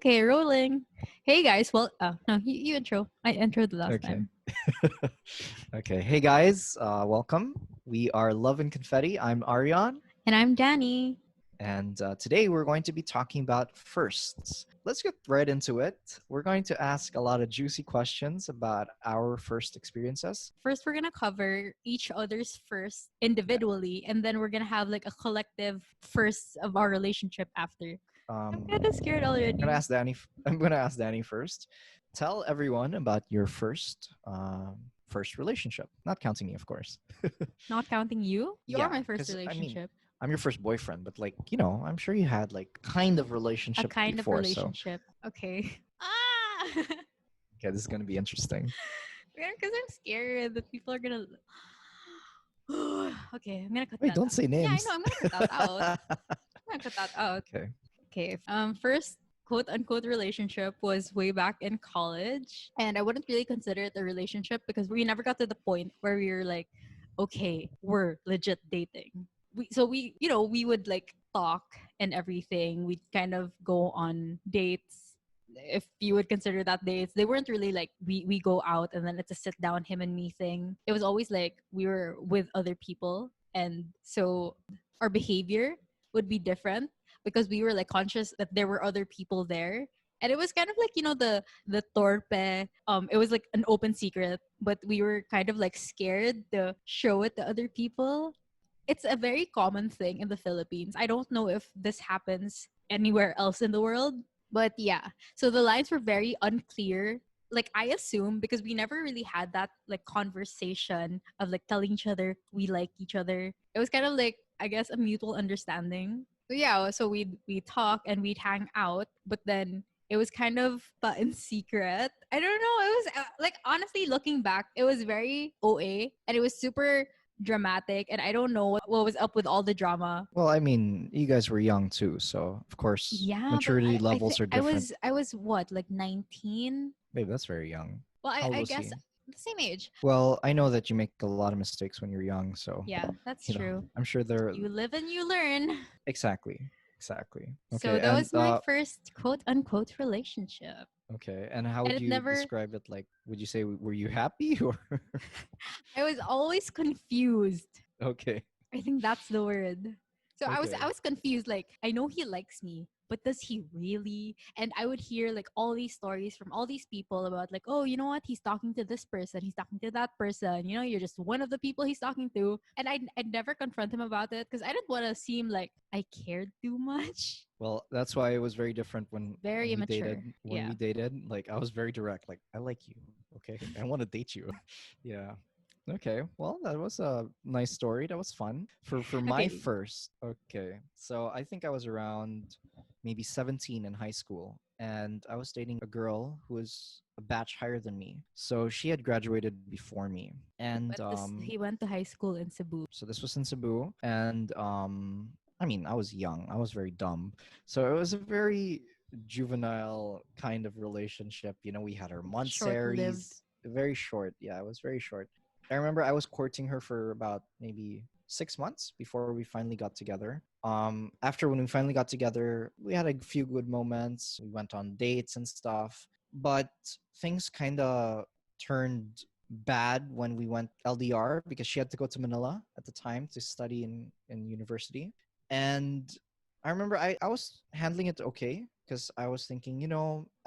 Okay, rolling. Hey guys, well, no, you intro. I introed the last Okay. time. Okay. Hey guys, welcome. We are Love and Confetti. I'm Arion, And I'm Dani. and today we're going to be talking about firsts. Let's get right into it. We're going to ask a lot of juicy questions about our first experiences. First, we're gonna cover each other's first Yeah. individually, and then we're gonna have like a collective first of our relationship after. I'm kind of scared I'm already. gonna ask Danny. I'm gonna ask Danny first. Tell everyone about your first relationship, not counting me, of course. Not counting you. You are Yeah, my first because I mean, relationship. I'm your first boyfriend, but I'm sure you had like kind of A relationship kind of before. So relationship. Okay. Ah. okay, this is gonna be interesting. Because I'm scared that people are gonna. Okay, I'm gonna cut Wait, that don't out. say Yeah, I know. names. I'm gonna cut that out. I'm gonna cut that out. Okay. Okay. First quote unquote relationship was way back in college. And I wouldn't really consider it a relationship because we never got to the point where we were like, okay, we're legit dating. We would like talk and everything. We'd kind of go on dates. If you would consider that dates, they weren't really like we go out and then it's a sit down him and me thing. It was always like we were with other people, and so our behavior would be different because we were like conscious that there were other people there. And it was kind of like, the torpe. It was like an open secret, but we were kind of like scared to show it to other people. It's a very common thing in the Philippines. I don't know if this happens anywhere else in the world, but yeah. So the lines were very unclear. Like I assume because we never really had that like conversation of like telling each other we like each other. It was kind of like, I guess, a mutual understanding. So yeah, so we'd talk and we'd hang out, but then it was kind of in secret. I don't know. It was like honestly looking back, it was very OA and it was super dramatic, and I don't know what was up with all the drama. Well, I mean, you guys were young too, so of course Yeah, but maturity I levels think are different. I was what, like 19? Babe, that's very young. Well, How old I was guess he? the same age. Well, I know that you make a lot of mistakes when you're young, so Yeah, that's true. I'm sure they're You live and you learn. exactly. So Okay, that and was my first quote unquote relationship. okay, and how And would it you never describe it? Like, would you say were you happy or I was always confused. okay? I think that's the word. So I Okay. was confused. Like I know he likes me, but does he really? And I would hear like all these stories from all these people about like, oh, you know what? He's talking to this person. He's talking to that person. You know, you're just one of the people he's talking to. And I'd never confront him about it because I didn't want to seem like I cared too much. Well, that's why it was very different when Very we dated. immature. When Yeah. we dated, like I was very direct. Like I like you. Okay, I want to date you. Yeah. Okay. Well, that was a nice story. That was fun. For my Okay. first. Okay. So I think I was around maybe 17 in high school, and I was dating a girl who was a batch higher than me. So she had graduated before me, and But this he went to high school in Cebu. so this was in Cebu, and I mean, I was young. I was very dumb. So it was a very juvenile kind of relationship. We had our Short lived. monthsaries, very short. Yeah, it was very short. I remember I was courting her for about maybe 6 months before we finally got together. After when we finally got together, we had a few good moments. We went on dates and stuff, but things kind of turned bad when we went LDR because she had to go to Manila at the time to study in university. And I remember I was handling it okay because I was thinking,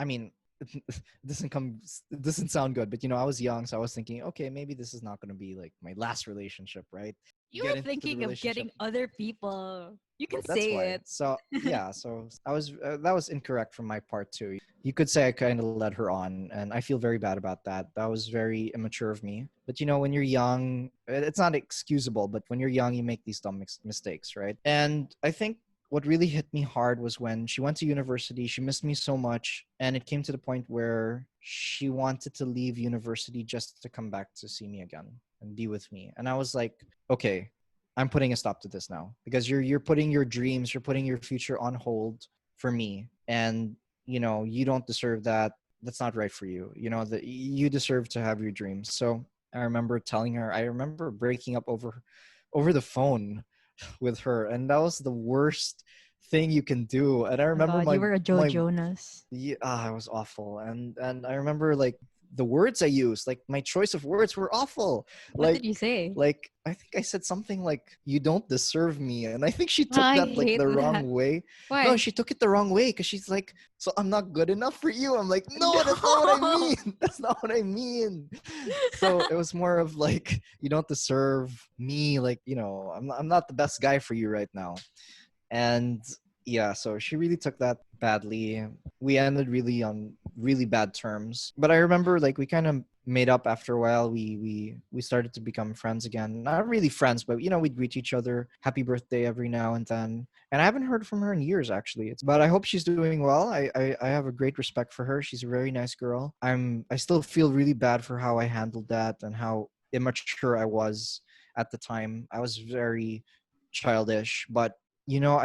I mean, it doesn't sound good, but I was young, so I was thinking, okay, maybe this is not going to be like my last relationship, right? You Get were into the thinking of relationship. getting other people. You can That's say why. it. So yeah, so I was that was incorrect from my part too. You could say I kind of led her on, and I feel very bad about that. That was very immature of me. But when you're young, it's not excusable. But when you're young, you make these dumb mistakes, right? And I think what really hit me hard was when she went to university. She missed me so much, and it came to the point where she wanted to leave university just to come back to see me again and be with me. And I was like, okay, I'm putting a stop to this now because you're putting your dreams, you're putting your future on hold for me, and you don't deserve that. That's not right for you. That you deserve to have your dreams. So I remember telling her. I remember breaking up over the phone with her, and that was the worst thing you can do. And I Oh my remember god, you were a Joe my Jonas. yeah, it was awful. And I remember like the words I used, like my choice of words were awful. What did you Like say? like I think I said something like "you don't deserve me," and I think she took I that like hate the that. wrong way. No, Why? she took it the wrong way because she's like, "So I'm not good enough for you." I'm like, "No, that's not what I No. mean. That's not what I mean." So it was more of like, "You don't deserve me. Like, I'm not the best guy for you right now." And yeah, so she really took that badly. We ended really on really bad terms, but I remember like we kind of made up after a while. We started to become friends again, not really friends, but we'd greet each other happy birthday every now and then. And I haven't heard from her in years actually. But I hope she's doing well. I have a great respect for her. She's a very nice girl. I still feel really bad for how I handled that and how immature I was at the time. I was very childish, but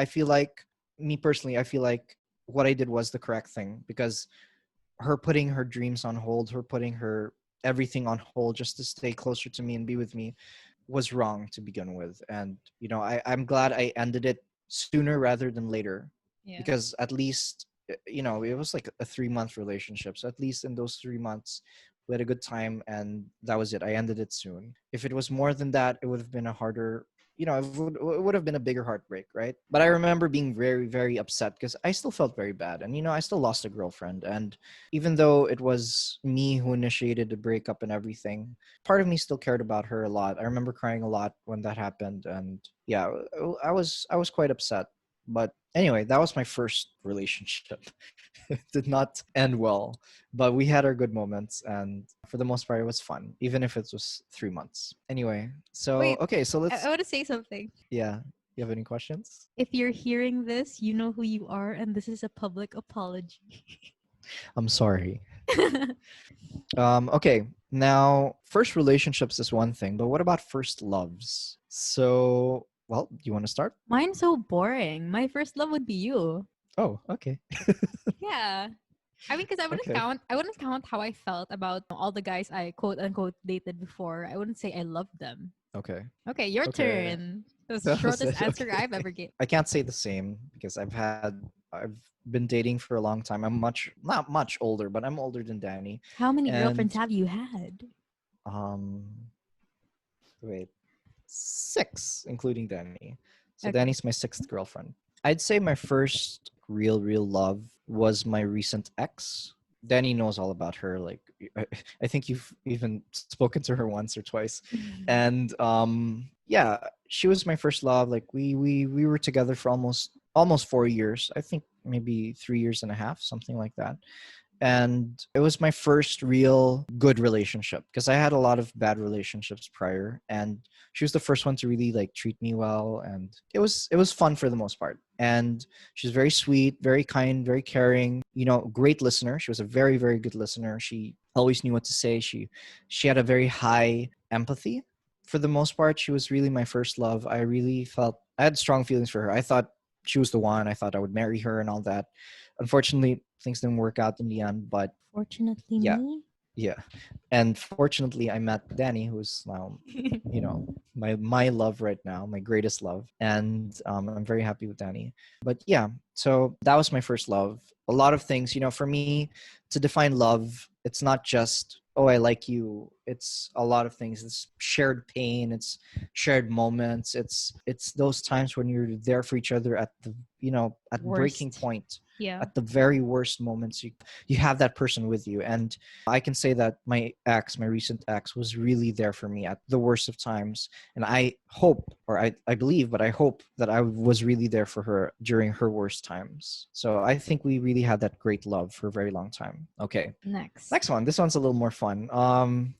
I feel like, me personally, I feel like what I did was the correct thing, because her putting her dreams on hold, her putting her everything on hold just to stay closer to me and be with me was wrong to begin with. And I'm glad I ended it sooner rather than later, Yeah. because at least it was like a 3-month relationship, so at least in those 3 months we had a good time, and that was it. I ended it soon. If it was more than that, it would have been a harder, it would have been a bigger heartbreak, right? But I remember being very, very upset because I still felt very bad, and I still lost a girlfriend. And even though it was me who initiated the breakup and everything, part of me still cared about her a lot. I remember crying a lot when that happened, and yeah, I was quite upset. But anyway, that was my first relationship. It did not end well, but we had our good moments, and for the most part, it was fun, even if it was 3 months. Anyway, so Wait, okay, so I let's. want to say something. Yeah, you have any questions? If you're hearing this, you know who you are, and this is a public apology. I'm sorry. Okay, now first relationships is one thing, but what about first loves? So, well, do you want to start? Mine's so boring. My first love would be you. Oh, okay. Yeah. I mean, because Okay. I wouldn't count how I felt about all the guys I quote unquote dated before. I wouldn't say I loved them. Okay. Okay, your Okay. turn. The That was shortest it. answer Okay. I've ever gave. I can't say the same because I've been dating for a long time. I'm not much older, but I'm older than Danny. How many And girlfriends have you had? um wait, 6, including Danny. So Okay. Danny's my 6th girlfriend. I'd say my first real love was my recent ex. Danny knows all about her. Like, I think you've even spoken to her once or twice. And yeah, she was my first love. Like, we were together for almost 4 years. I think maybe 3 years and a half, something like that. And it was my first real good relationship, because I had a lot of bad relationships prior, and she was the first one to really like treat me well, and it was fun for the most part. And she's very sweet, very kind, very caring, great listener. She was a very, very good listener. She always knew what to say. She had a very high empathy. For the most part, she was really my first love. I really felt I had strong feelings for her. I thought she was the one. I thought I would marry her and all that. Unfortunately, things didn't work out in the end, but Fortunately, yeah, me. yeah. And fortunately, I met Danny, who's now, my love right now, my greatest love, and I'm very happy with Danny. But yeah, so that was my first love. A lot of things, for me, to define love, it's not just, oh, I like you. It's a lot of things. It's shared pain. It's shared moments. It's those times when you're there for each other at the at breaking Worst. point, Yeah. at the very worst moments. You have that person with you. And I can say that my recent ex, was really there for me at the worst of times. And I hope, or I believe, but I hope that I was really there for her during her worst times. So I think we really had that great love for a very long time. Okay. Next. Next one. This one's a little more fun.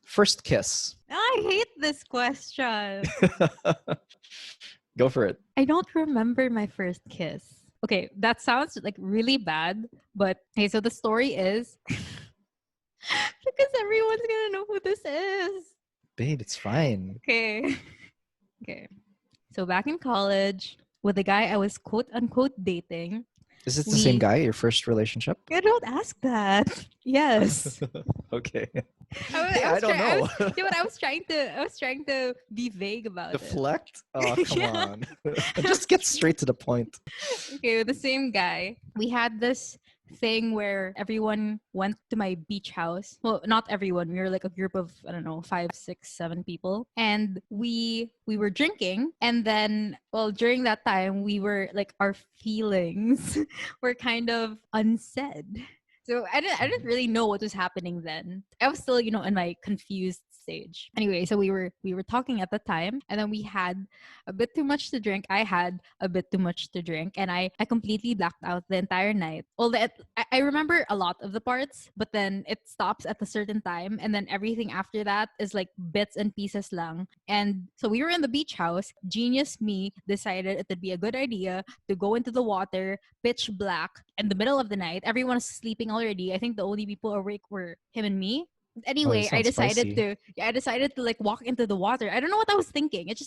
First kiss. I hate this question. Go for it. I don't remember my first kiss. Okay, that sounds like really bad, but okay, so the story is because everyone's gonna know who this is. Babe, it's fine. Okay. Okay. So back in college, with the guy I was quote unquote dating, Is this the same We guy, your first relationship? Yeah, don't ask that. Yes. Okay. I, Hey, I I was don't trying. I know. was. Yeah, but I was trying to be vague about it. Deflect? Oh, come Yeah. on. I Just was get straight to the point. Okay, with the same guy. We had this thing where everyone went to my beach house. Well, not everyone. We were like a group of, I don't know, 5, 6, 7 people. And we were drinking. And then, well, during that time, we were like, our feelings were kind of unsaid. So I didn't really know what was happening then. I was still, in my confused stage. Anyway, so we were talking at the time, and then we had a bit too much to drink. I had a bit too much to drink, and I completely blacked out the entire night. I remember a lot of the parts, but then it stops at a certain time, and then everything after that is like bits and pieces lang. And so we were in the beach house. Genius me decided it would be a good idea to go into the water, pitch black, in the middle of the night. Everyone is sleeping already. I think the only people awake were him and me. Oh, Anyway, this sounds spicy. I decided to like walk into the water. I don't know what I was thinking. It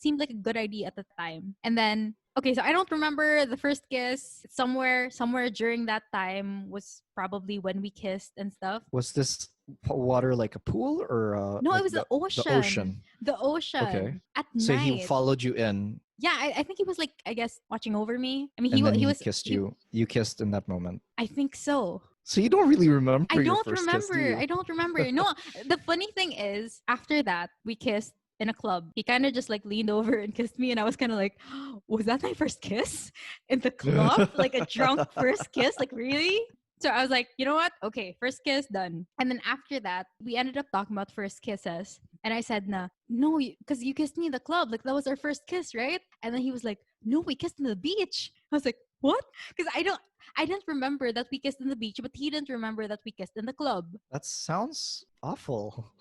seemed like a good idea at the time. And then okay, so I don't remember the first kiss. Somewhere during that time was probably when we kissed and stuff. Was this water like a pool or No, it like was the the ocean. ocean? The Okay. ocean at So he night. followed you in Yeah, I think he was like, I guess, watching over me. I mean, and then he he was kissed he. you. You kissed in that moment. I think so. So you don't really remember I your don't first kiss, do remember. you? I don't remember. No, the funny thing is, after that, we kissed in a club. He kind of just like leaned over and kissed me, and I was kind of like, was that my first kiss in the club? Like a drunk first kiss? Like really? So I was like, you know what? Okay, first kiss done. And then after that, we ended up talking about first kisses. And I said, nah, no, because you kissed me in the club. Like that was our first kiss, right? And then he was like, no, we kissed on the beach. I was like, what? Because I didn't remember that we kissed in the beach, but he didn't remember that we kissed in the club. That sounds awful.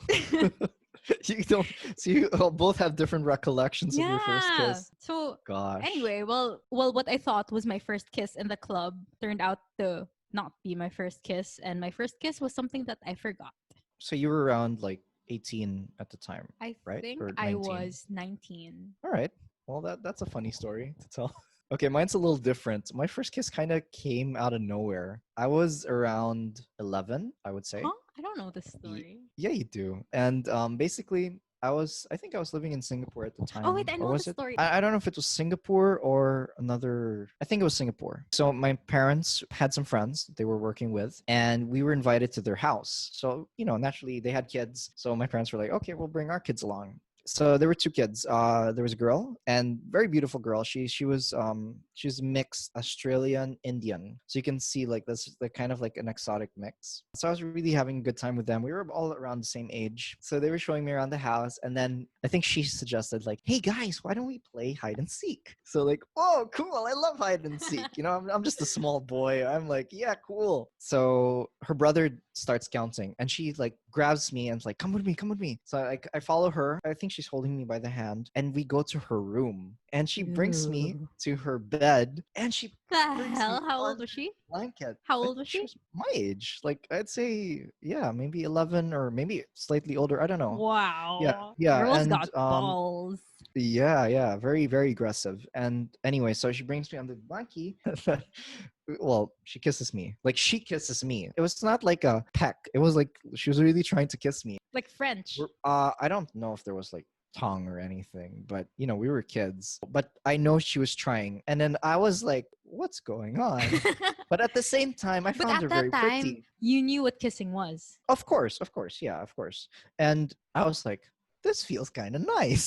You don't. So you both have different recollections of your first Yeah. kiss. So Gosh. anyway, well, what I thought was my first kiss in the club turned out to not be my first kiss, and my first kiss was something that I forgot. So you were around like 18 at the time, I right? think Or I 19? was 19. All right. Well, that's a funny story to tell. Okay, mine's a little different. My first kiss kind of came out of nowhere. I was around 11, I would say. Huh? I don't know this Y- story. Yeah, you do. And basically, I think I was living in Singapore at the Oh wait, time. I Or know the was it? story. I don't know if it was Singapore or another. I think it was Singapore. So my parents had some friends they were working with, and we were invited to their house. So, naturally they had kids. So my parents were like, okay, we'll bring our kids along. So there were two kids. There was a girl and very beautiful girl. She's mixed Australian Indian. So you can see like this the kind of like an exotic mix. So I was really having a good time with them. We were all around the same age. So they were showing me around the house, and then I think she suggested like, "Hey guys, why don't we play hide and seek?" So like, "Oh, cool! I love hide and seek." I'm just a small boy. I'm like, "Yeah, cool." So her brother starts counting, and she like grabs me and is like, "Come with me, come with me." So I follow her. I think she's holding me by the hand, and we go to her room, and she brings me Ew. to her bed, and she The brings me hell? How on old was she? blanket. How I old think was she she? was my age. Like I'd say, yeah, maybe 11 or maybe slightly older. I don't know. Yeah, Wow. yeah, Girls and got balls. yeah, very very aggressive. And anyway, so she brings me on the blankie. Well, she kisses me. Like she kisses me. It was not like a peck. It was like she was really trying to kiss me. Like French. I don't know if there was like tongue or anything, but we were kids. But I know she was trying, and then I was like, "What's going on?" But at the same time, I But found at her that very time, pretty. you knew what kissing was. Of course, yeah, of course. And I was like, "This feels kind of nice."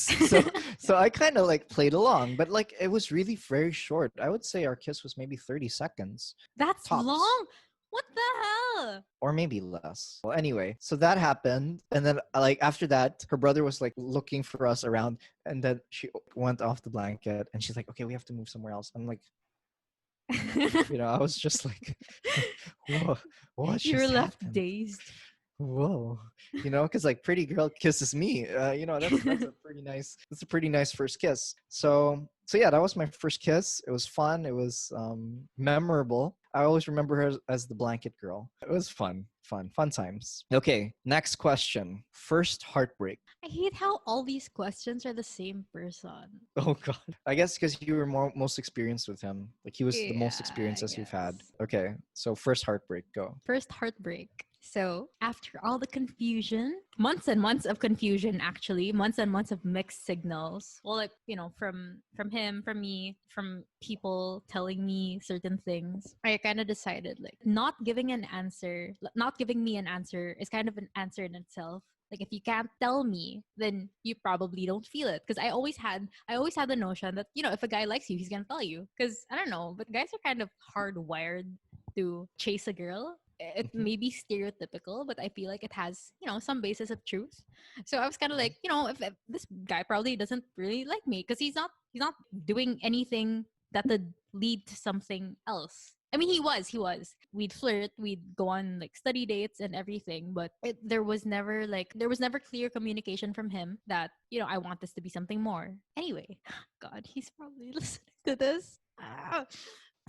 So I kind of like played along, but like it was really very short. I would say our kiss was maybe 30 seconds That's tops, long. What the hell? or maybe less. Well, anyway, so that happened, and then like after that, her brother was like looking for us around, and then she went off the blanket, and she's like, "Okay, we have to move somewhere else." I'm like, I was just like, "Whoa, what You were just left happened?" dazed. Whoa, because like pretty girl kisses me. That's a pretty nice first kiss. So yeah, that was my first kiss. It was fun. It was memorable. I always remember her as the blanket girl. It was fun times. Okay, next question. First heartbreak. I hate how all these questions are the same person. Oh God. I guess because you were most experienced with him. Like he was the most Yeah, experienced I as you've had. guess. Okay, so first heartbreak. Go. First heartbreak. So, after all the confusion, months and months of confusion actually, months and months of mixed signals. Well, like, from him, from me, from people telling me certain things. I kind of decided like not giving me an answer is kind of an answer in itself. Like if you can't tell me, then you probably don't feel it. Because I always had the notion that if a guy likes you, he's gonna tell you. Because I don't know, but guys are kind of hardwired to chase a girl. It Mhm, may be stereotypical, but I feel like it has, some basis of truth. So I was kind of mhm. like, if this guy probably doesn't really like me because he's not doing anything that would lead to something else. I mean, he was. We'd flirt, we'd go on like study dates and everything, but there was never clear communication from him that I want this to be something more. Anyway, God, he's probably listening to this.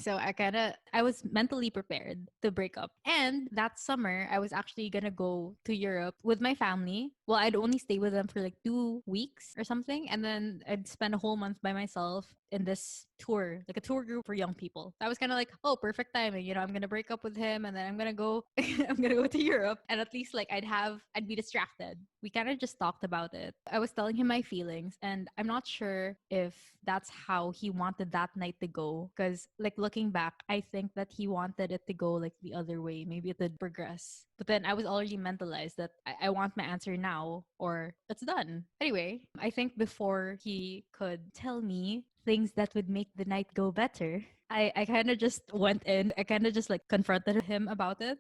So I was mentally prepared to break up. And that summer I was actually gonna go to Europe with my family. Well, I'd only stay with them for like 2 weeks or something, and then I'd spend a whole month by myself in this tour, like a tour group for young people. I was kind of like, oh, perfect timing. I'm gonna break up with him, and then I'm gonna go, I'm gonna go to Europe, and at least like I'd be distracted. We kind of just talked about it. I was telling him my feelings, and I'm not sure if that's how he wanted that night to go. Because like looking back, I think that he wanted it to go like the other way. Maybe it would progress. But then I was already mentalized that I want my answer now or it's done. Anyway, I think before he could tell me things that would make the night go better, I kind of just went in. I kind of just like confronted him about it.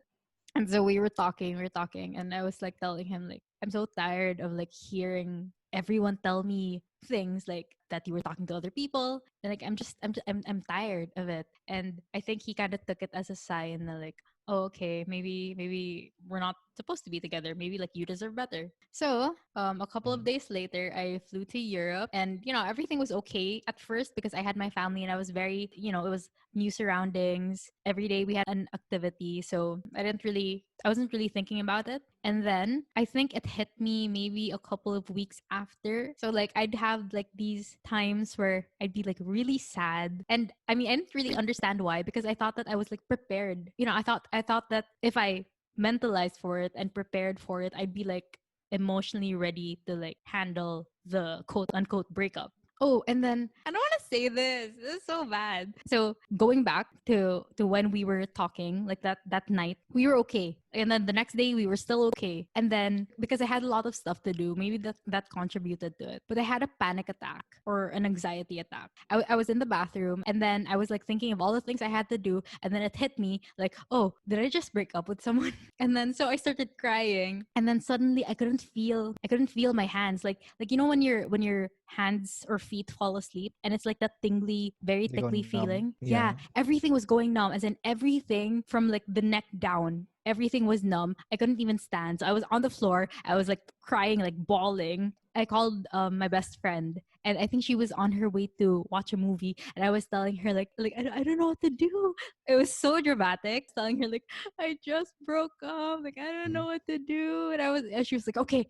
And so we were talking, and I was like telling him like I'm so tired of like hearing everyone tell me things like that you were talking to other people, and like I'm tired of it. And I think he kind of took it as a sign that like, oh, okay, maybe we're not supposed to be together. Maybe like you deserve better. So a couple of Mhm. days later, I flew to Europe, and everything was okay at first because I had my family and I was very, it was new surroundings. Every day we had an activity. So I wasn't really thinking about it. And then I think it hit me maybe a couple of weeks after. So like I'd have like these times where I'd be like really sad. And I mean, I didn't really understand why because I thought that I was like prepared. I thought that if I mentalized for it and prepared for it, I'd be like emotionally ready to like handle the quote unquote breakup. Oh, and then I don't want to say this. This is so bad. So going back to when we were talking, like that night, we were okay. And then the next day we were still okay. And then because I had a lot of stuff to do, maybe that contributed to it. But I had a panic attack or an anxiety attack. I was in the bathroom, and then I was like thinking of all the things I had to do, and then it hit me like, oh, did I just break up with someone? And then so I started crying, and then suddenly I couldn't feel my hands, like when your hands or feet fall asleep, and it's like that tingly, very They go tickly numb. feeling. Yeah. Yeah, everything was going numb, as in everything from like the neck down. Everything was numb. I couldn't even stand. So I was on the floor. I was like crying, like bawling. I called my best friend, and I think she was on her way to watch a movie, and I was telling her like I don't know what to do. It was so dramatic, telling her like I just broke up, like I don't Mhm. know what to do. And she was like, okay,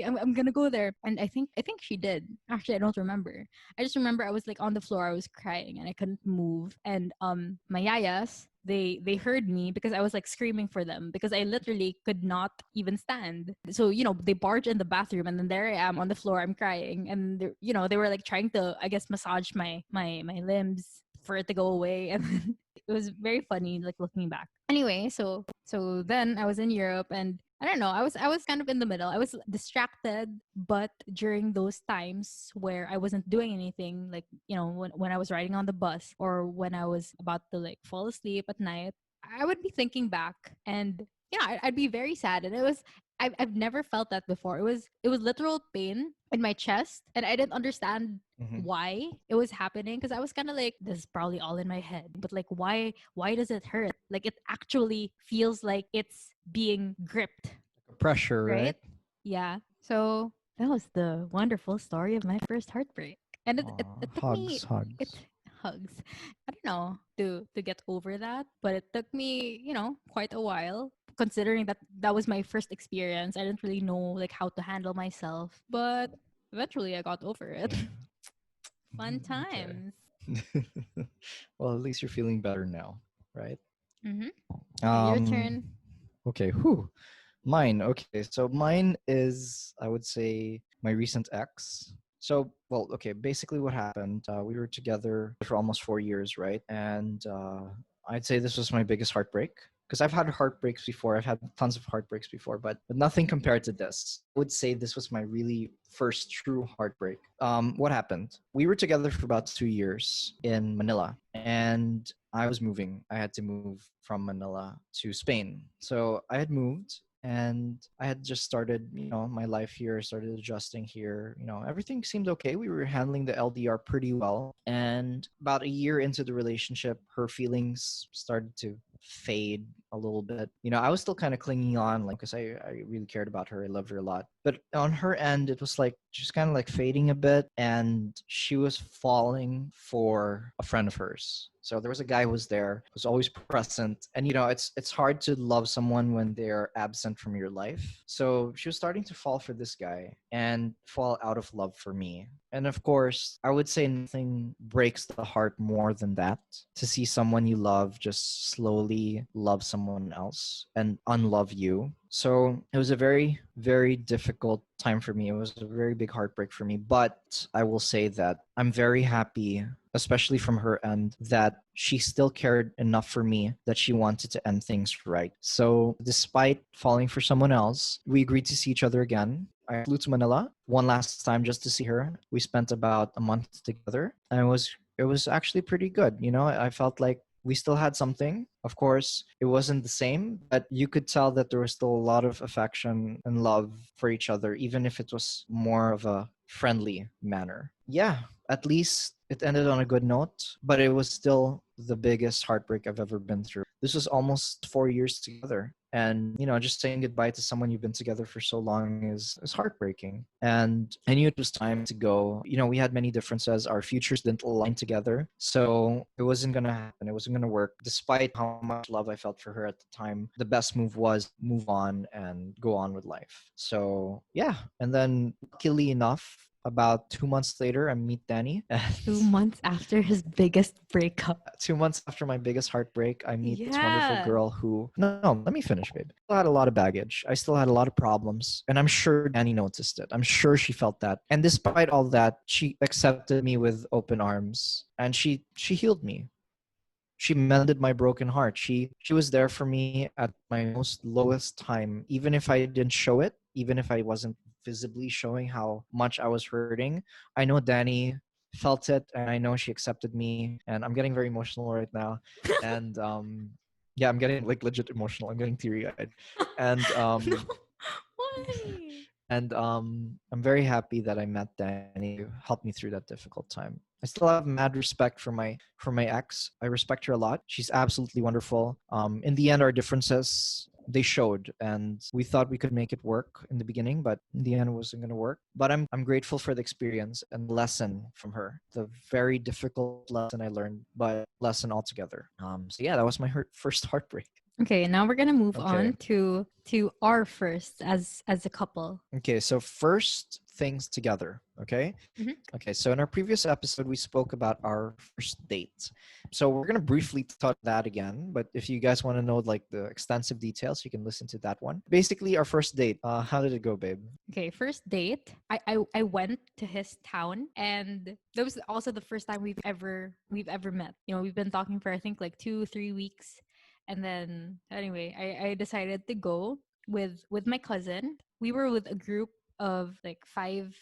I'm gonna go there. And I think she did. Actually, I don't remember. I just remember I was like on the floor, I was crying and I couldn't move. And my yayas, they heard me because I was like screaming for them because I literally could not even stand. So they barge in the bathroom, and then there I am on the floor, I'm crying, and they were like trying to, I guess, massage my limbs for it to go away. And then it was very funny, like looking back. Anyway, so then I was in Europe, and I don't know, I was kind of in the middle. I was distracted, but during those times where I wasn't doing anything, like when I was riding on the bus or when I was about to like fall asleep at night, I would be thinking back, and I'd be very sad. And I've never felt that before. It was literal pain in my chest, and I didn't understand Mhm. why it was happening, because I was kind of like, this is probably all in my head. But like, why does it hurt? Like, it actually feels like it's being gripped, Pressure, right? right? Yeah. So that was the wonderful story of my first heartbreak. And it, it, Aw, it took me hugs, it hugs. hugs. I don't know to get over that, but it took me, quite a while. Considering that that was my first experience, I didn't really know like how to handle myself, but eventually I got over it. Yeah. Fun Okay. times. Well, at least you're feeling better now, right? Mm-hmm. Okay, your Um. turn. Okay. Whew. Mine. Okay. So mine is, I would say, my recent ex. So, well, okay. Basically, what happened? We were together for almost 4 years, right? And I'd say this was my biggest heartbreak because I've had heartbreaks before. I've had tons of heartbreaks before, but nothing compared to this. I would say this was my really first true heartbreak. What happened? We were together for about 2 years in Manila, and I was moving. I had to move from Manila to Spain. So I had moved and I had just started, my life here, started adjusting here. Everything seemed okay. We were handling the LDR pretty well. And about a year into the relationship, her feelings started to fade a little bit. I was still kind of clinging on, like, because I really cared about her. I loved her a lot. But on her end, it was like just kind of like fading a bit. And she was falling for a friend of hers. So there was a guy who was there, was always present, and it's hard to love someone when they're absent from your life. So she was starting to fall for this guy and fall out of love for me. And of course, I would say nothing breaks the heart more than that, to see someone you love just slowly love someone else and unlove you. So it was a very, very difficult time for me. It was a very big heartbreak for me. But I will say that I'm very happy, especially from her end, that she still cared enough for me that she wanted to end things right. So, despite falling for someone else, we agreed to see each other again. I flew to Manila one last time just to see her. We spent about a month together, and it was actually pretty good. I felt like we still had something. Of course, it wasn't the same, but you could tell that there was still a lot of affection and love for each other, even if it was more of a friendly manner. Yeah, at least it ended on a good note, but it was still the biggest heartbreak I've ever been through. This was almost 4 years together. And, just saying goodbye to someone you've been together for so long is heartbreaking. And I knew it was time to go. We had many differences. Our futures didn't align together. So it wasn't going to happen. It wasn't going to work. Despite how much love I felt for her at the time, the best move was move on and go on with life. So, yeah. And then, luckily enough, about 2 months later, I meet Danny. And 2 months after his biggest breakup. 2 months after my biggest heartbreak, I meet this wonderful Yeah. girl who, no, let me finish, babe. I still had a lot of baggage. I still had a lot of problems. And I'm sure Danny noticed it. I'm sure she felt that. And despite all that, she accepted me with open arms and she healed me. She mended my broken heart. She was there for me at my most lowest time, even if I didn't show it, even if I wasn't visibly showing how much I was hurting. I know Danny felt it, and I know she accepted me. And I'm getting very emotional right now. And yeah, I'm getting like legit emotional. I'm getting teary eyed. And No. Why? I'm very happy that I met Danny to help me through that difficult time. I still have mad respect for my ex. I respect her a lot. She's absolutely wonderful. In the end, our differences they showed, and we thought we could make it work in the beginning, but in the end, it wasn't going to work. But I'm grateful for the experience and the lesson from her. The very difficult lesson I learned, but lesson altogether. So yeah, that was my first heartbreak. Okay, now we're gonna move Okay. on to our first as a couple. Okay, so first things together. Okay. Mhm. Okay, so in our previous episode, we spoke about our first date. So we're gonna briefly touch that again, but if you guys want to know like the extensive details, you can listen to that one. Basically, our first date. How did it go, babe? Okay, first date. I went to his town, and that was also the first time we've ever met. We've been talking for I think like 2-3 weeks, and then anyway, I decided to go with my cousin. We were with a group of like 5-6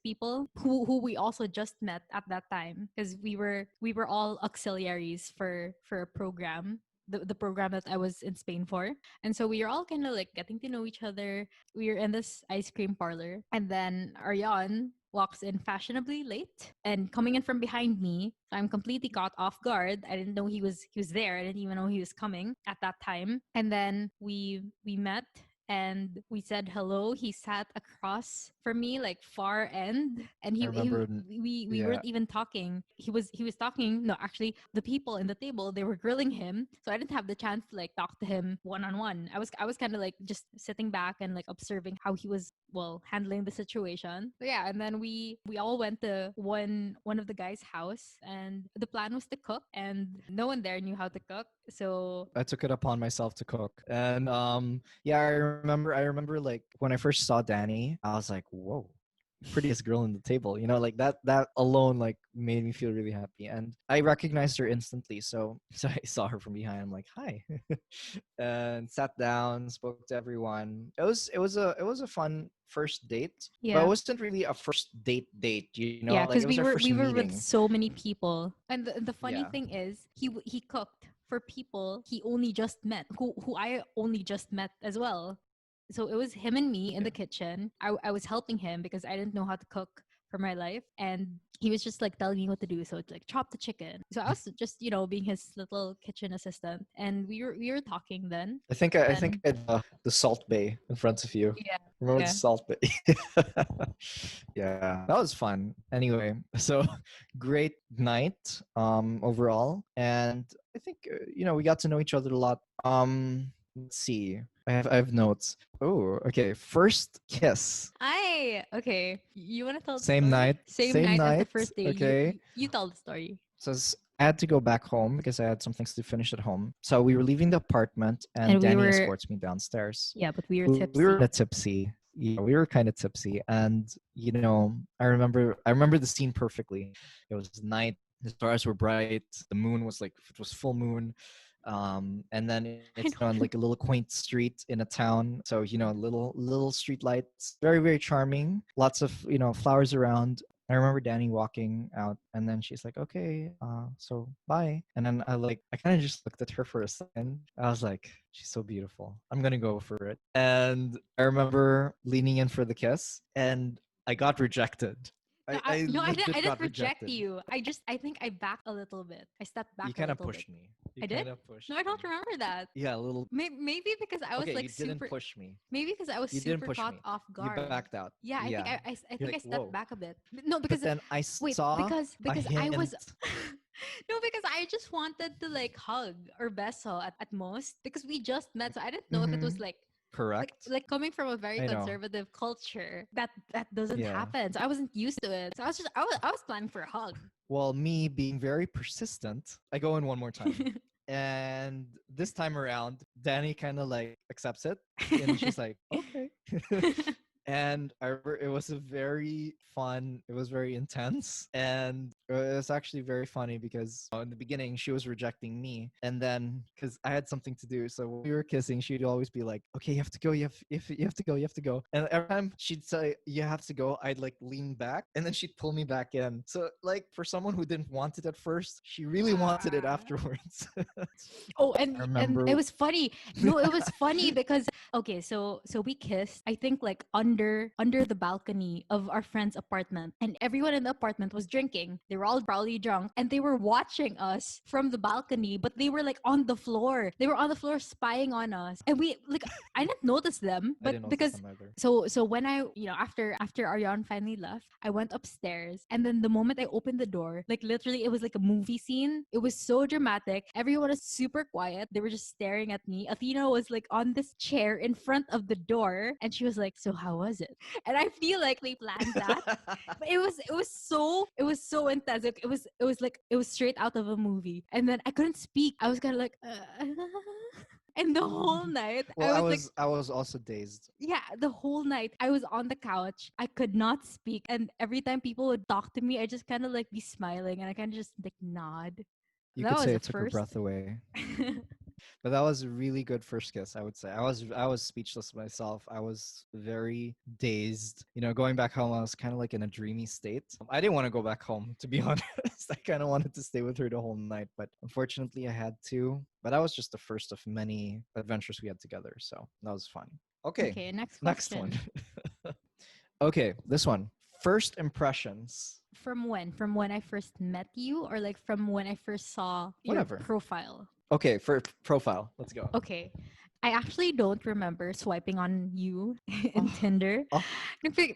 people who we also just met at that time because we were all auxiliaries for a program. The program that I was in Spain for. And so we were all kind of like getting to know each other. We were in this ice cream parlor, and then Arion walks in fashionably late and coming in from behind me. So I'm completely caught off guard. I didn't know he was there. I didn't even know he was coming at that time. And then we met and we said hello. He sat across for me like far end, and I remember. we Yeah, weren't even talking. He was talking. No, actually, the people in the table, they were grilling him, so I didn't have the chance to like talk to him one on one. I was kind of like just sitting back and like observing how he was, well, handling the situation. But yeah, and then we all went to one of the guys' house, and the plan was to cook, and no one there knew how to cook. So I took it upon myself to cook. And yeah, I remember like when I first saw Danny, I was like, whoa, prettiest girl on the table. You know, like that alone like made me feel really happy. And I recognized her instantly. So so I saw her from behind. I'm like, hi. And sat down, spoke to everyone. It was a fun first date. But it yeah. wasn't really a first date, you know? Like Yeah, it was because our we first were we were meeting. with so many people, and the funny Yeah. thing is, he cooked for people he only just met, who I only just met as well. So it was him and me in Yeah. the kitchen. I was helping him because I didn't know how to cook for my life, and he was just like telling me what to do. So it's like chop the chicken. So I was just being his little kitchen assistant, and we were talking then. I think Then I the Salt Bay in front of you. yeah, Remember the yeah. Salt Bay? Yeah, that was fun. Anyway, so great night overall, and I think we got to know each other a lot. Let's see. I have notes. Oh, okay. First kiss. I Okay. You want to tell the Same story? night. Same Same night as the night. first day. You Okay. you, you tell the story. So I had to go back home because I had some things to finish at home. So we were leaving the apartment, and And we Danny were escorts me downstairs. yeah, but we were We were kind tipsy. of tipsy. Yeah, we were kind of tipsy, and I remember the scene perfectly. It was night. The stars were bright. The moon was like it was full moon. And then it's I on like a don't little quaint street in a town. So little street lights, very very charming. Lots of flowers around. I remember Danny walking out, and then she's like, "Okay, so bye." And then I kind of just looked at her for a second. I was like, "She's so beautiful. I'm gonna go for it." And I remember leaning in for the kiss, and I got rejected. no, I I didn't legit got reject rejected. you. I think I backed a little bit. I stepped You back a kind of little bit. pushed me. You I did? kind of No, pushed I don't me. remember that. Yeah, a little. Maybe because I was Okay, like you didn't super push me. maybe because I was You didn't super push caught me. off You guard. backed out. Yeah, I think Yeah. I You're think I like, stepped whoa. back a bit. No, But because then I wait, saw a because I was hint. no, because I just wanted to like hug or beso at most because we just met, so I didn't know if it Mm-hmm. was Correct. like coming from a very I know. conservative culture that doesn't Yeah. happen. So I wasn't used to it. So I was planning for a hug. Well, me being very persistent, I go in one more time. And this time around, Danny kind of like accepts it. And she's like, okay. And I remember it was a very fun, it was very intense. And it was actually very funny because in the beginning, she was rejecting me. And then, because I had something to do. So when we were kissing, she'd always be like, okay, you have to go. You have to go. You have to go. And every time she'd say, you have to go, I'd like lean back and then she'd pull me back in. So, like, for someone who didn't want it at first, she really wanted it Ah. afterwards. Oh, I and it remember. was funny. No, it was funny because okay, so we kissed. I think like under the balcony of our friend's apartment, and everyone in the apartment was drinking. They were all probably drunk, and they were watching us from the balcony. But they were like on the floor. They were on the floor spying on us, and we like I didn't notice them, I but didn't notice because them either. so when I after Ariane finally left, I went upstairs, and then the moment I opened the door, like literally it was like a movie scene. It was so dramatic. Everyone was super quiet. They were just staring at me. Athena was like on this chair in front of the door, and she was like, "So how was it?" And I feel like they planned that. But it was so intense. It was straight out of a movie. And then I couldn't speak. I was kind of like and the whole night Well, I I was like was I was also dazed. yeah, the whole night I was on the couch. I could not speak, and every time people would talk to me, I just kind of like be smiling, and I kind of just like nod. You That could was say a it took her first. breath away. But that was a really good first kiss, I would say. I was speechless myself. I was very dazed. Going back home, I was kind of like in a dreamy state. I didn't want to go back home, to be honest. I kind of wanted to stay with her the whole night, but unfortunately I had to. But that was just the first of many adventures we had together, so that was fun. Okay, Okay, next next one. question. Okay, this one. First impressions. From when? From when I first met you, or like from when I first saw your Whatever. profile? Okay, for profile. Let's go. Okay. I actually don't remember swiping on you in Oh, Tinder. oh,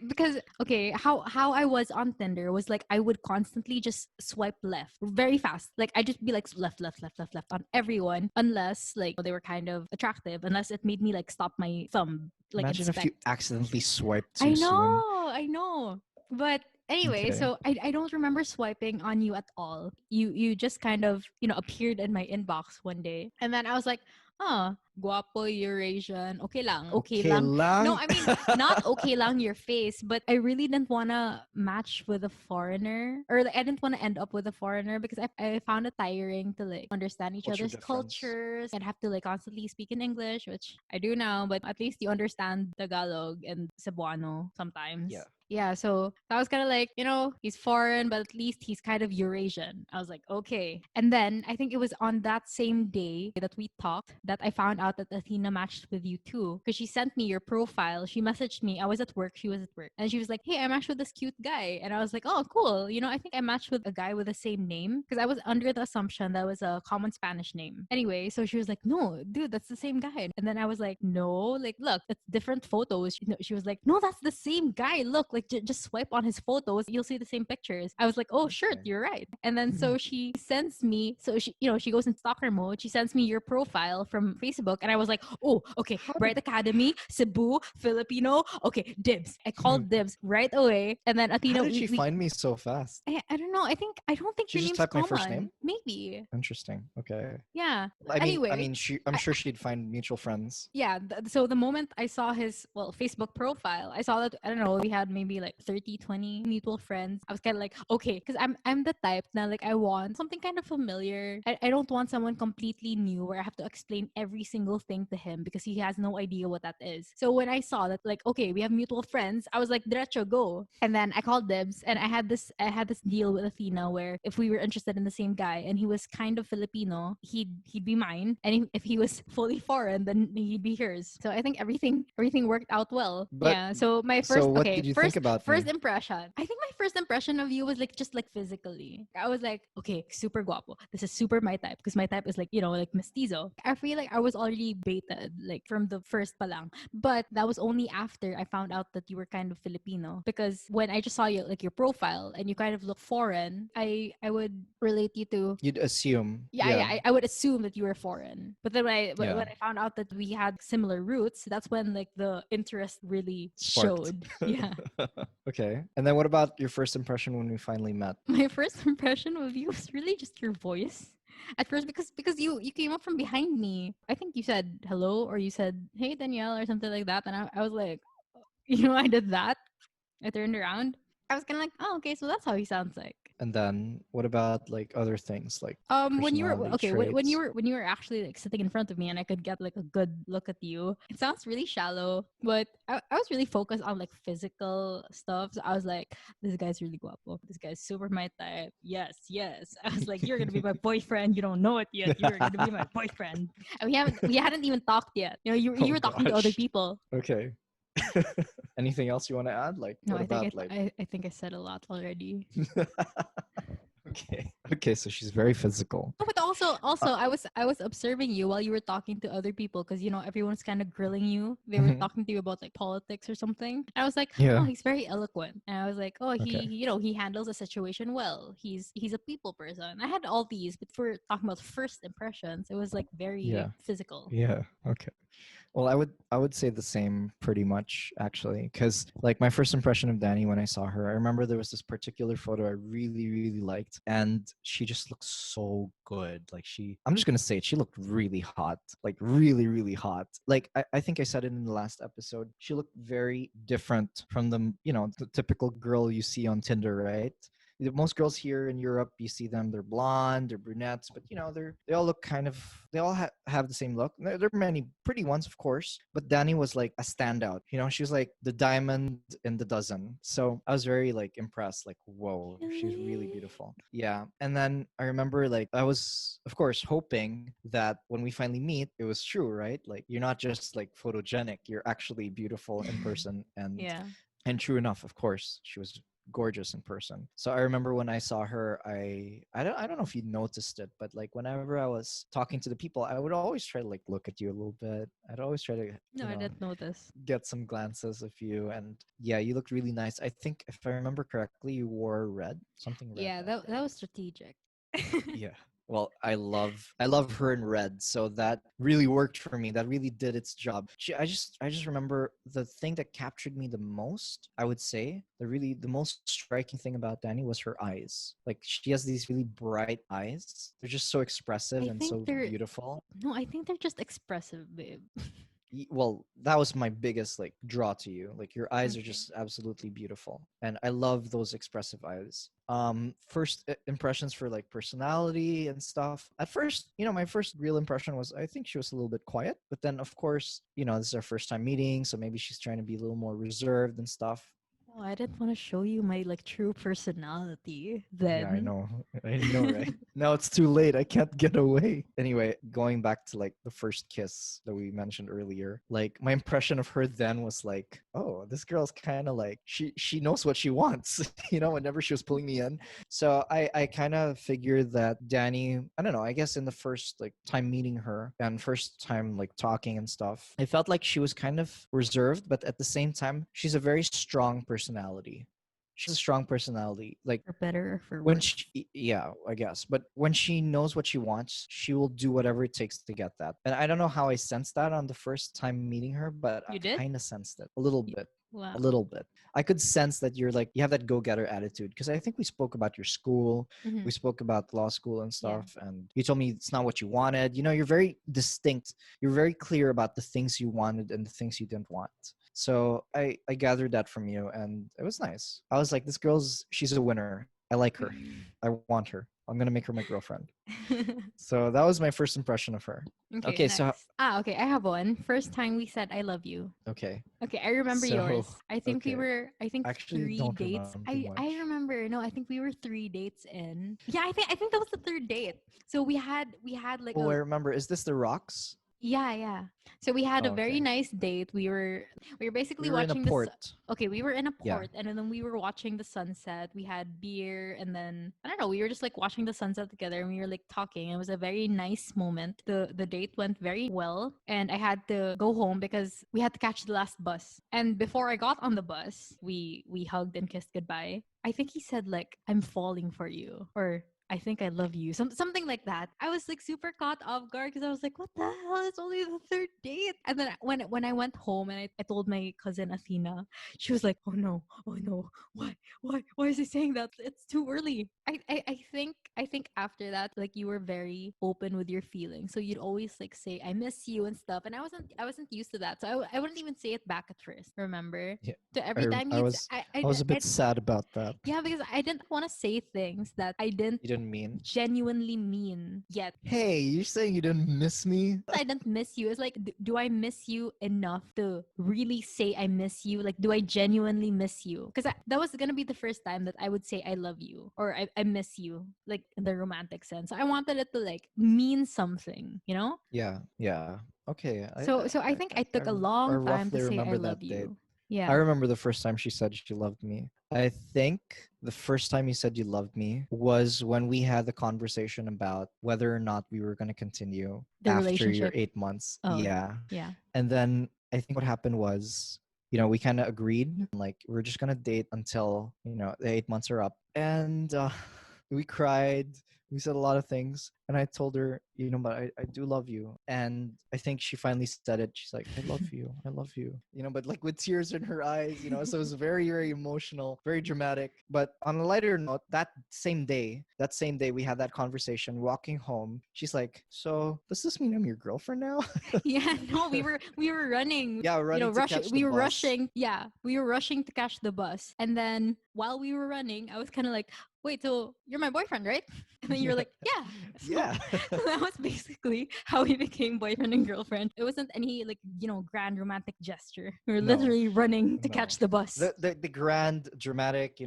Because okay, how I was on Tinder was like I would constantly just swipe left very fast. Like I just be like left, left, left, left, left on everyone unless like they were kind of attractive, unless it made me like stop my thumb, like imagine if you inspect. accidentally swiped too I soon. know, I know. But anyway, Okay. so I don't remember swiping on you at all. You just kind of, appeared in my inbox one day. And then I was like, oh, guapo Eurasian. Okay lang. Okay Okay lang. No, lang. I mean not okay lang your face, but I really didn't wanna match with a foreigner. Or like, I didn't want to end up with a foreigner because I found it tiring to like understand each Culture other's difference. cultures and have to like constantly speak in English, which I do now, but at least you understand Tagalog and Cebuano sometimes. Yeah. Yeah, so I was kind of like, he's foreign, but at least he's kind of Eurasian. I was like, okay. And then I think it was on that same day that we talked that I found out that Athena matched with you too. Because she sent me your profile. She messaged me. I was at work. She was at work. And she was like, hey, I matched with this cute guy. And I was like, oh, cool. I think I matched with a guy with the same name because I was under the assumption that was a common Spanish name. Anyway, so she was like, no, dude, that's the same guy. And then I was like, no, like, look, that's different photos. She was like, no, that's the same guy. Look, like, just swipe on his photos. You'll see the same pictures. I was like, oh, sure, Okay. you're right. And then so she sends me, so she goes in stalker mode. She sends me your profile from Facebook. And I was like, oh, okay, How Bright did Academy, Cebu, Filipino. Okay, dibs. I called dibs right away. And then how Athena, did she find me so fast? I don't know. I don't think She your just name's typed my first common. name? Maybe. Interesting. Okay. Yeah. I mean, Anyway, I'm sure she'd find mutual friends. yeah, so the moment I saw his Facebook profile, I saw that, I don't know, we had maybe like 30, 20 mutual friends. I was kind of like, okay, because I'm the type now, like, I want something kind of familiar. I don't want someone completely new where I have to explain every single thing to him because he has no idea what that is. So when I saw that, like, okay, we have mutual friends, I was like, derecho, go. And then I called dibs, and I had this deal with Athena where if we were interested in the same guy and he was kind of Filipino, he'd be mine, and if he was fully foreign, then he'd be hers. So I think everything worked out well. But Yeah. So my so first what okay did you think first about first me? impression. I think my first impression of you was like just like physically. I was like, okay, super guapo. This is super my type because my type is like like mestizo. I feel like I was already baited like from the first palang, but that was only after I found out that you were kind of Filipino because when I just saw you like your profile and you kind of look foreign, I would relate you to. You'd assume. Yeah, yeah, Yeah. I would assume that you were foreign. But then when Yeah. I found out that we had similar roots, that's when like the interest really Sparked. showed. Yeah. Okay. And then what about your first impression when we finally met? My first impression of you was really just your voice. At first because you came up from behind me. I think you said hello or you said, "Hey Danielle" or something like that, and I was like, I did that. I turned around. I was kind of like, "Oh, okay, so that's how he sounds like." And then what about like other things like When you were personality okay, traits? when you were actually like sitting in front of me and I could get like a good look at you, it sounds really shallow, but I was really focused on like physical stuff. So I was like, this guy's really guapo. This guy's super my type. Yes, yes. I was like, you're gonna be my boyfriend. You don't know it yet. You're gonna be my boyfriend. And we hadn't even talked yet. You Oh were talking to other gosh. people. Okay. Anything else you want to add? Like No, what I think about like I think I said a lot already. Okay. Okay, so she's very physical. No, but also I was observing you while you were talking to other people because everyone's kind of grilling you. They were Mhm. talking to you about like politics or something. And I was like, oh, Yeah. he's very eloquent. And I was like, oh, Okay. he handles a situation well. He's a people person. I had all these, but for talking about first impressions, it was like very Yeah. physical. Yeah. Okay. Well, I would say the same pretty much actually, because like my first impression of Danny when I saw her, I remember there was this particular photo I really really liked, and she just looked so good. Like I'm just gonna say it, she looked really hot, like really really hot. Like I think I said it in the last episode. She looked very different from the typical girl you see on Tinder, right? Most girls here in Europe, you see them, they're blonde, they're brunettes, but they all look they all have the same look. There are many pretty ones, of course, but Dani was like a standout. She was like the diamond in the dozen. So I was very like impressed, like, whoa, she's really Really? beautiful. Yeah. And then I remember like I was, of course, hoping that when we finally meet, it was true, right? Like you're not just like photogenic, you're actually beautiful in person. And Yeah. and true enough, of course, she was gorgeous in person. So I remember when I saw her, I don't know if you noticed it, but like whenever I was talking to the people, I would always try to like look at you a little bit. I'd always try to, No, I didn't notice. get some glances of you. And yeah, you looked really nice. I think if I remember correctly, you wore red, something red Yeah, that that day. was strategic. Yeah. Well, I love her in red, so that really worked for me. That really did its job. I just remember the thing that captured me the most, I would say, the most striking thing about Danny was her eyes. Like she has these really bright eyes. They're just so expressive I and think so they're beautiful. no, I think they're just expressive, babe. Well, that was my biggest like draw to you. Like your eyes are Okay. just absolutely beautiful, and I love those expressive eyes. First impressions for like personality and stuff. At first, my first real impression was I think she was a little bit quiet, but then of course, this is our first time meeting, so maybe she's trying to be a little more reserved and stuff. Oh, I didn't want to show you my like true personality Yeah, I then. know. I know, right? Now it's too late. I can't get away. Anyway, going back to like the first kiss that we mentioned earlier, like my impression of her then was like, oh, this girl's kind of like she knows what she wants, whenever she was pulling me in. So I kind of figured that Danny, I don't know, I guess in the first like time meeting her and first time like talking and stuff, I felt like she was kind of reserved, but at the same time, she's a very strong personality. She has a strong personality. Like For better or for when worse. she, yeah, I guess, but when she knows what she wants, she will do whatever it takes to get that. And I don't know how I sensed that on the first time meeting her, but I You did? kind of sensed it a little Y- bit. A Wow. little bit. I could sense that you're like you have that go-getter attitude because I think we spoke about your school, Hmm. we spoke about law school and Yeah. stuff, and you told me it's not what you wanted. You're very distinct. You're very clear about the things you wanted and the things you didn't want. So I gathered that from you, and it was nice. I was like, she's a winner. I like her. I want her. I'm gonna make her my girlfriend. So that was my first impression of her. Okay, Okay, so next. Okay, I have one. First time we said I love you. okay, Okay, I remember so yours. I think we okay. were I think I actually three don't dates. remember I much. remember. No, I think we were 3 dates in. Yeah, I think that was the third date. So we had like Oh, I a remember. Is this the rocks? yeah. So we had a Oh, very okay. nice date. We were basically We were in a watching this. port. Okay, we were in a Yeah. port, and then we were watching the sunset. We had beer, and then I don't know. We were just like watching the sunset together, and we were like talking. It was a very nice moment. The date went very well, and I had to go home because we had to catch the last bus. And before I got on the bus, we hugged and kissed goodbye. I think he said like, "I'm falling for you," or I think I love you. Something like that. I was like super caught off guard because I was like, what the hell? It's only the third date. And then when I went home and I told my cousin Athena, she was like, oh no, why is he saying that? It's too early. I think after that, like you were very open with your feelings. So you'd always like say, I miss you and stuff. And I wasn't used to that. So I wouldn't even say it back at first. Remember? Yeah. So every time I you'd was I, I was a I bit sad about that. yeah, because I didn't want to say things that I didn't You didn't mean. genuinely mean yet. Hey, you're saying you didn't miss me? I didn't miss you. It's like, do I miss you enough to really say I miss you? Like, do I genuinely miss you? Because that was gonna be the first time that I would say I love you or I miss you, like in the romantic sense. So I wanted it to like mean something, you know? Yeah, yeah. Okay. So I think I took a I long time roughly to say I remember love that date. you. I Yeah. remember the first time she said she loved me. I think the first time you said you loved me was when we had the conversation about whether or not we were going to continue The after your relationship. 8 months. Oh, Yeah. yeah. And then I think what happened was, we kind of agreed, like, we're just going to date until, the 8 months are up. And we cried. We said a lot of things. And I told her, but I do love you. And I think she finally said it. She's like, I love you. I love you. But like with tears in her eyes, so it was very, very emotional, very dramatic. But on a lighter note, that same day, we had that conversation walking home. She's like, so does this mean I'm your girlfriend now? Yeah, no, we were running, Yeah, running to catch the we were bus. rushing. Yeah, we were rushing to catch the bus. And then while we were running, I was kind of like, wait, so you're my boyfriend, right? And then you're like, yeah. So Yeah. that was basically how we became boyfriend and girlfriend. It wasn't any like, grand romantic gesture. We were No. literally running to No. catch the bus. The grand, dramatic,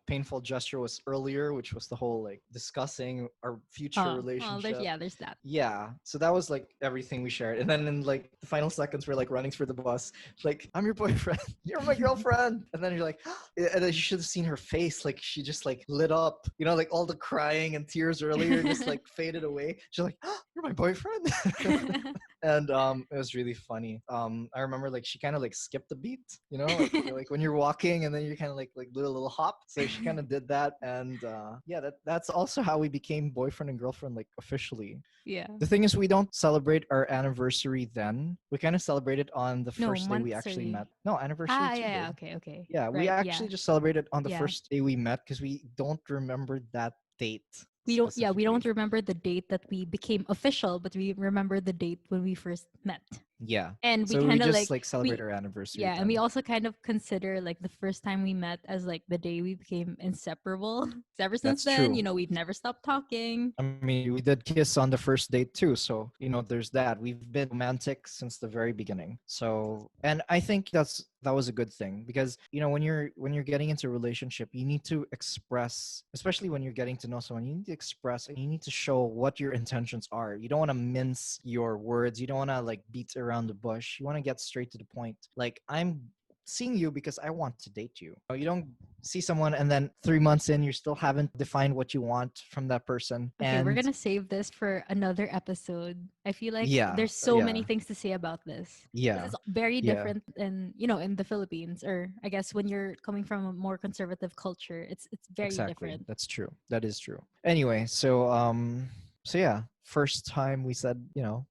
painful gesture was earlier, which was the whole like discussing our future Oh, well, there's relationship. yeah, there's that. Yeah. So that was like everything we shared. And then in like the final seconds, we're like running through the bus, like, I'm your boyfriend, you're my girlfriend. And then you're like, and then you should have seen her face. Like she just like lit up, like all the crying and tears earlier just like faded away. She's like, you're my boyfriend. And it was really funny. I remember like she kind of like skipped the beat, like when you're walking and then you kind of like do a little hop. So she kind of did that, and yeah, that's also how we became boyfriend and girlfriend, like officially. Yeah. The thing is, we don't celebrate our anniversary then. We kind of celebrate it on the No, first day we actually monthsary. met. No, anniversary Ah, too, yeah, babe. yeah, okay, okay. Yeah, we Right, yeah. actually just celebrated on the Yeah. first day we met because we don't remember that date We don't specifically. remember the date that we became official, but we remember the date when we first met. Yeah. And we So we kind of just like like celebrate we our anniversary yeah, and we then. also kind of consider like the first time we met as like the day we became inseparable. So ever since That's then, true. we've never stopped talking. I mean, we did kiss on the first date too. So, there's that. We've been romantic since the very beginning. So, and I think that was a good thing because, when you're getting into a relationship, you need to express, especially when you're getting to know someone, you need to express and you need to show what your intentions are. You don't want to mince your words. You don't want to like beat around the bush. You want to get straight to the point. Like, I'm seeing you because I want to date you. You don't see someone and then 3 months in, you still haven't defined what you want from that person. Okay, we're And gonna save this for another episode. I feel like yeah, there's so many yeah, things to say about this. Because yeah, it's very yeah, different in the Philippines, or I guess when you're coming from a more conservative culture, it's very exactly. different. That's true. That is true. Anyway, so yeah, first time we said,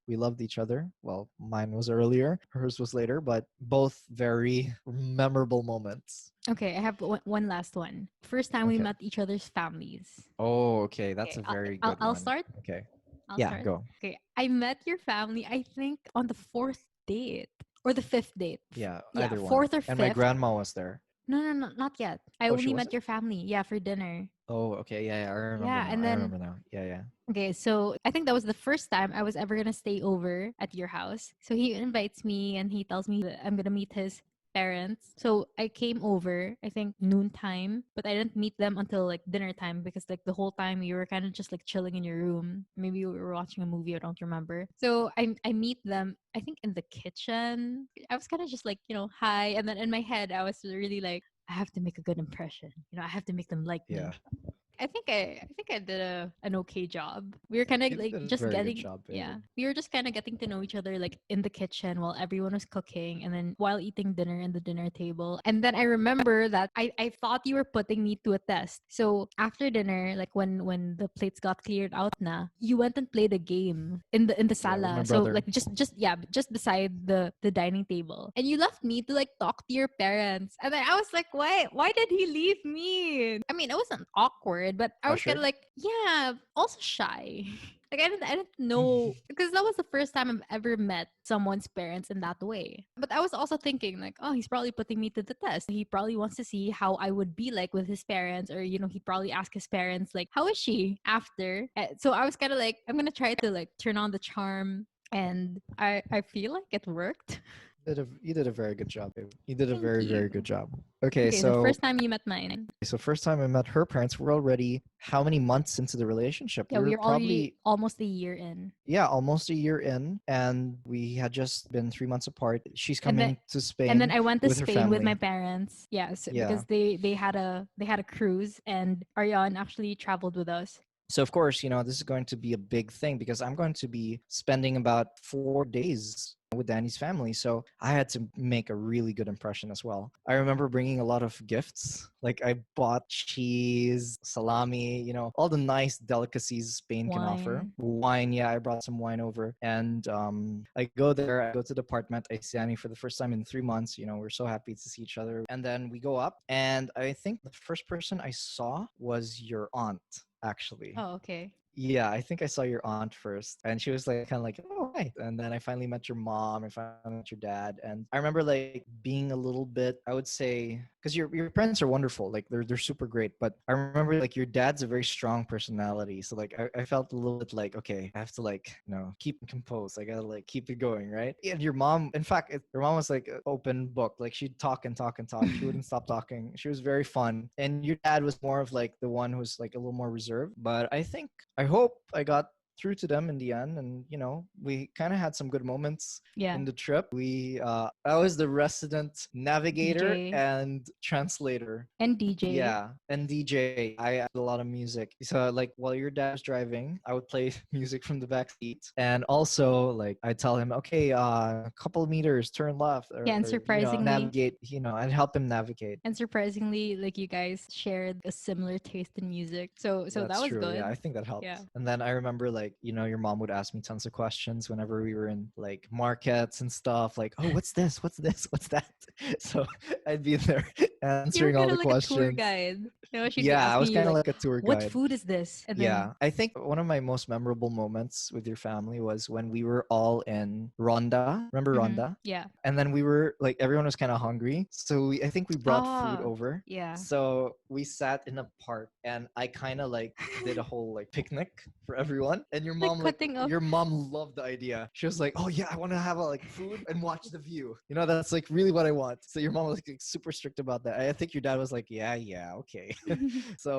we loved each other. Well, mine was earlier, hers was later, but both very memorable moments. Okay, I have one last one. First time we Okay. met each other's families. Oh, okay. That's Okay, a very I'll, good I'll one. start. Okay. I'll Yeah, start. go. Okay, I met your family, I think, on the fourth date or the fifth date. Yeah, Yeah, either one. fourth or And my fifth. grandma was there. No, no, no, not yet. I Oh, she only met wasn't? your family. Yeah, for dinner. Oh, okay. Yeah, yeah. I remember Yeah, now. and I then remember now. Yeah, yeah. okay, so I think that was the first time I was ever gonna stay over at your house. So he invites me and he tells me that I'm gonna meet his parents. So I came over, I think noontime, but I didn't meet them until like dinner time because like the whole time you were kind of just like chilling in your room. Maybe you were watching a movie, I don't remember. So I meet them, I think in the kitchen. I was kind of just like, hi. And then in my head, I was really like, I have to make a good impression. I have to make them like Yeah. me. I think I did an okay job. We were kind of You like did a just very good getting job, babe. yeah. We were just kind of getting to know each other like in the kitchen while everyone was cooking and then while eating dinner in the dinner table. And then I remember that I thought you were putting me to a test. So after dinner, like when the plates got cleared out na, you went and played a game in the Yeah, with my sala. So brother. like just beside the dining table. And you left me to like talk to your parents. And then I was like, why did he leave me? I mean, it wasn't awkward, but I was kind of Pressured? like, yeah, also shy. Like I didn't know because that was the first time I've ever met someone's parents in that way. But I was also thinking like, oh, he's probably putting me to the test. He probably wants to see how I would be like with his parents, or he'd probably ask his parents like, how is she after? So I was kind of like, I'm gonna try to like turn on the charm, and I feel like it worked. You did a very good job, babe. You did a Thank very, very you. good job. Okay, Okay, so so first time you met mine. first time I met her parents, we're already how many months into the relationship? Yeah, We we were are already probably, almost a year in. yeah, almost a year in, and we had just been 3 months apart. She's And then coming to and then Spain I went to with her Spain with my family. parents. Yes, Yeah. because they had a cruise, and Arion actually traveled with us. So of course, this is going to be a big thing because I'm going to be spending about 4 days with Danny's family. So I had to make a really good impression as well. I remember bringing a lot of gifts. Like I bought cheese, salami, all the nice delicacies Spain can offer. Wine. Wine, yeah, I brought some wine over. And I go there, I go to the apartment, I see Danny for the first time in 3 months. We're so happy to see each other. And then we go up, and I think the first person I saw was your aunt, actually. Oh, okay. Yeah, I think I saw your aunt first, and she was like, kind of like, "Oh, hi. And then I finally met your mom. I finally met your dad. And I remember like being a little bit, I would say, because your parents are wonderful. Like they're super great. But I remember like your dad's a very strong personality. So like I felt a little bit like, okay, I have to like, keep composed. I gotta like keep it going, right? And your mom, in fact, your mom was like an open book. Like she'd talk and talk and talk. She wouldn't stop talking. She was very fun. And your dad was more of like the one who's like a little more reserved. But I hope I got through to them in the end, and we kind of had some good moments Yeah. in the trip. I was the resident navigator DJ and translator. and DJ. Yeah, and DJ. I had a lot of music. So like while your dad was driving, I would play music from the back seat, and also like I tell him, okay, a couple of meters, turn left, Yeah, and or surprisingly, navigate. I'd help him navigate. like you guys shared a similar taste in music. So that That's was true. Yeah, good. I think that Yeah. helped. And then I remember like, your mom would ask me tons of questions whenever we were in like markets and stuff, like, oh, what's this? What's this? What's that? So I'd be there You were answering all kind the of like a tour questions. guide. She'd be Yeah, I asking was you kind of like, like a tour "What guide. food is this?" And then, Yeah, I think one of my most memorable moments with your family was when we were all in Ronda. Remember Ronda? yeah. And then we were like, everyone was kind of hungry. So I think we brought food Oh, over. yeah. So we sat in a park and I kind of like did a whole like picnic for everyone. And Like cutting up. your mom loved the idea. She was like, oh yeah, I want to have a like food and watch the view. That's like really what I want. So your mom was like super strict about that. I think your dad was like, yeah, okay. So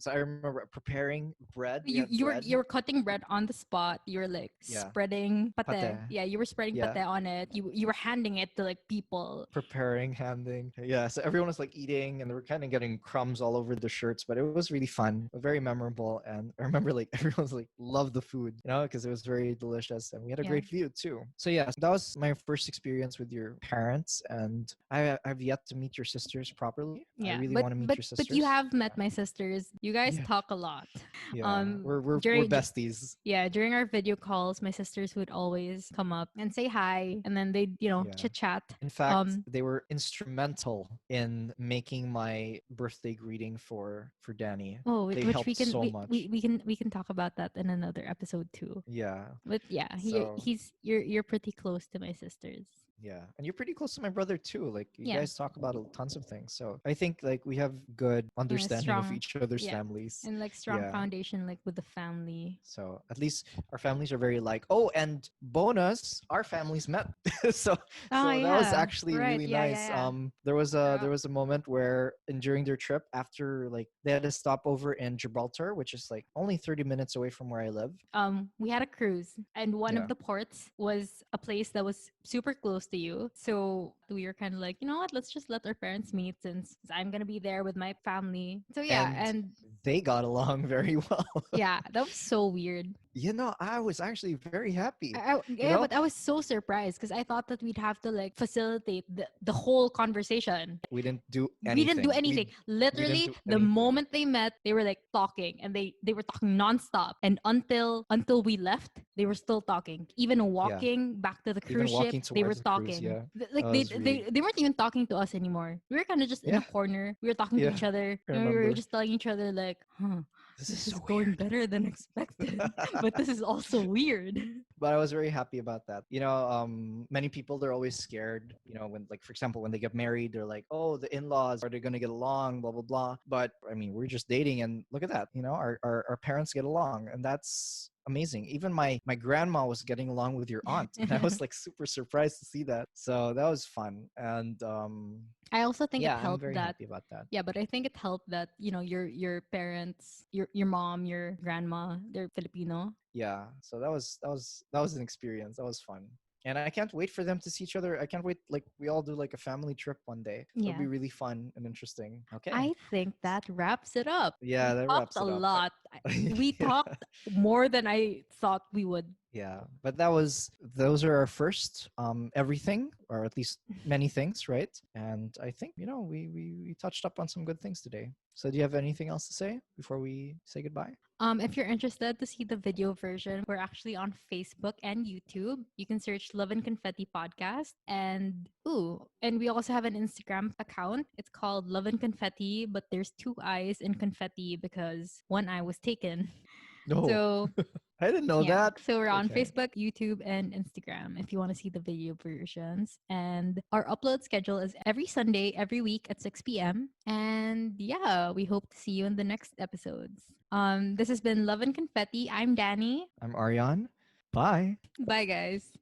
I remember preparing bread. We you had you were bread. you were cutting bread on the spot. You were like Yeah. spreading Pate. pate. Yeah, you were spreading Yeah. pate on it. You were handing it to like people. Preparing, handing. Yeah, so everyone was like eating and they were kind of getting crumbs all over the shirts, but it was really fun, very memorable. And I remember like everyone was like loved the food, because it was very delicious and we had a Yeah. great view too. So yeah, that was my first experience with your parents, and I've yet to meet your sisters properly. I Yeah, really but want to meet but your but you sisters. have met my sisters. You guys Yeah. talk a lot. Yeah. We're During besties. yeah, during our video calls, my sisters would always come up and say hi, and then they'd Yeah. chit chat. In fact, they were instrumental in making my birthday greeting for Danny. Oh, They which helped so much. we can talk about that in another episode too. Yeah. But yeah, So you're pretty close to my sisters. yeah, and you're pretty close to my brother too. Like you Yeah, guys talk about tons of things. So I think like we have good yeah, understanding of strong. each other's Yeah, families. and like strong Yeah. foundation like with the family. So at least our families are very like. Oh, and bonus, our families met. so Oh so that was yeah, actually right. really Yeah, yeah, nice. yeah. There was a moment where during their trip, after like they had a stopover in Gibraltar, which is like only 30 minutes away from where I live. We had a cruise, and one of Yeah. the ports was a place that was super close to you. So we were kind of like, you know what, let's just let our parents meet since I'm gonna be there with my family. So yeah, And and they got along very well. yeah, that was so weird. I was actually very happy. You Yeah, know, but I was so surprised because I thought that we'd have to like facilitate the whole conversation. we didn't do We didn't do anything. anything. We didn't Literally, do the anything. moment they met, they were like talking, and they were talking nonstop. And until we left, they were still talking. Even Yeah. walking back to the Even cruise ship, walking they were towards the cruise, talking. yeah. Like That was really they weren't even talking to us anymore. We were kind of just in a yeah, corner. We were talking to yeah. each other, I and we were remember. just telling each other like, "Huh, This is this is so going weird. better than expected, but this is also weird." But I was very happy about that. Many people they're always scared. When like for example when they get married, they're like, oh, the in-laws are they gonna get along, blah blah blah. But I mean, we're just dating, and look at that. Our parents get along, and that's amazing. Even my grandma was getting along with your aunt, and I was like super surprised to see that. So that was fun, and I also think it yeah, I'm helped very that happy about that. yeah, but I think it helped that your parents, your mom, your grandma, they're Filipino. Yeah, so that was an experience. That was fun, and I can't wait for them to see each other. I can't wait, like we all do like a family trip one day. It'll Yeah. be really fun and interesting. Okay. I think that wraps it up. Yeah, We that talked wraps a it up. lot. We talked more than I thought we would. Yeah, but those are our first everything, or at least many things, right? And I think we touched up on some good things today. So do you have anything else to say before we say goodbye? If you're interested to see the video version, we're actually on Facebook and YouTube. You can search Love and Confetti Podcast. And we also have an Instagram account. It's called Love and Confetti, but there's two eyes in confetti because one eye was taken. No. So I didn't know Yeah. that. So we're on Okay. Facebook, YouTube, and Instagram if you want to see the video versions. And our upload schedule is every Sunday, every week at 6 p.m. And yeah, we hope to see you in the next episodes. This has been Love and Confetti. I'm Danny. I'm Arion. Bye. Bye, guys.